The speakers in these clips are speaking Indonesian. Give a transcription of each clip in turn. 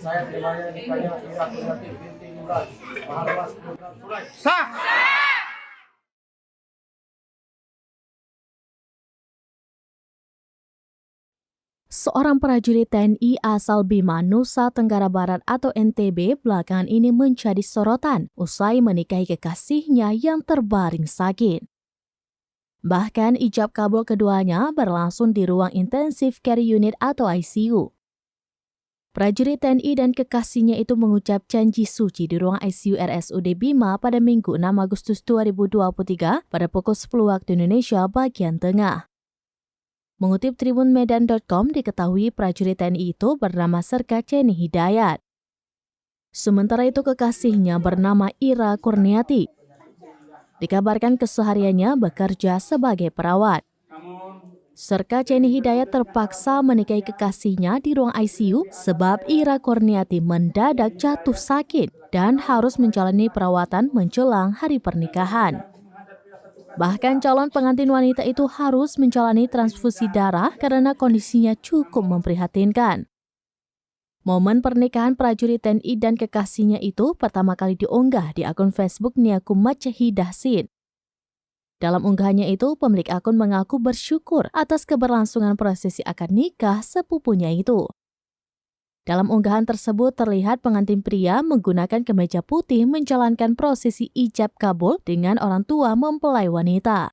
Saya terimanya nikahnya Ira Kurniati binti Murad. Mahar mas tunai. Sah! Seorang prajurit TNI asal Bima, Nusa Tenggara Barat atau NTB belakangan ini menjadi sorotan usai menikahi kekasihnya yang terbaring sakit. Bahkan ijab kabul keduanya berlangsung di ruang intensive care unit atau ICU. Prajurit TNI dan kekasihnya itu mengucap janji suci di ruang ICU RSUD Bima pada Minggu 6 Agustus 2023 pada pukul 10 waktu Indonesia bagian tengah. Mengutip tribunmedan.com, diketahui prajurit TNI itu bernama Serka Ceni Hidayat. Sementara itu kekasihnya bernama Ira Kurniati. Dikabarkan kesehariannya bekerja sebagai perawat. Serka Ceni Hidayat terpaksa menikahi kekasihnya di ruang ICU sebab Ira Kurniati mendadak jatuh sakit dan harus menjalani perawatan menjelang hari pernikahan. Bahkan calon pengantin wanita itu harus menjalani transfusi darah karena kondisinya cukup memprihatinkan. Momen pernikahan prajurit TNI dan kekasihnya itu pertama kali diunggah di akun Facebook Niaku Macehidasin. Dalam unggahannya itu, pemilik akun mengaku bersyukur atas keberlangsungan prosesi akad nikah sepupunya itu. Dalam unggahan tersebut terlihat pengantin pria menggunakan kemeja putih menjalankan prosesi ijab kabul dengan orang tua mempelai wanita.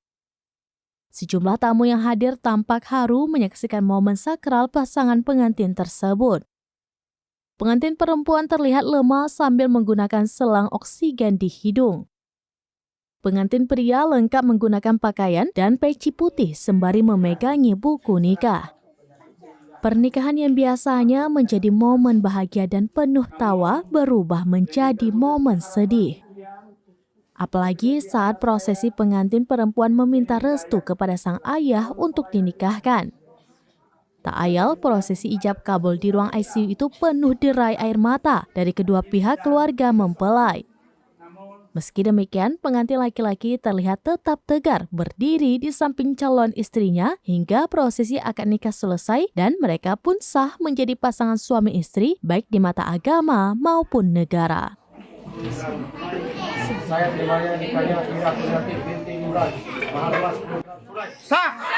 Sejumlah tamu yang hadir tampak haru menyaksikan momen sakral pasangan pengantin tersebut. Pengantin perempuan terlihat lemah sambil menggunakan selang oksigen di hidung. Pengantin pria lengkap menggunakan pakaian dan peci putih sembari memegangi buku nikah. Pernikahan yang biasanya menjadi momen bahagia dan penuh tawa berubah menjadi momen sedih. Apalagi saat prosesi pengantin perempuan meminta restu kepada sang ayah untuk dinikahkan. Tak ayal prosesi ijab kabul di ruang ICU itu penuh derai air mata dari kedua pihak keluarga mempelai. Meski demikian, pengantin laki-laki terlihat tetap tegar berdiri di samping calon istrinya hingga prosesi akad nikah selesai dan mereka pun sah menjadi pasangan suami istri baik di mata agama maupun negara. Saya terimanya nikahnya Ira Kurniati binti Murad. Mahar mas tunai. Sah!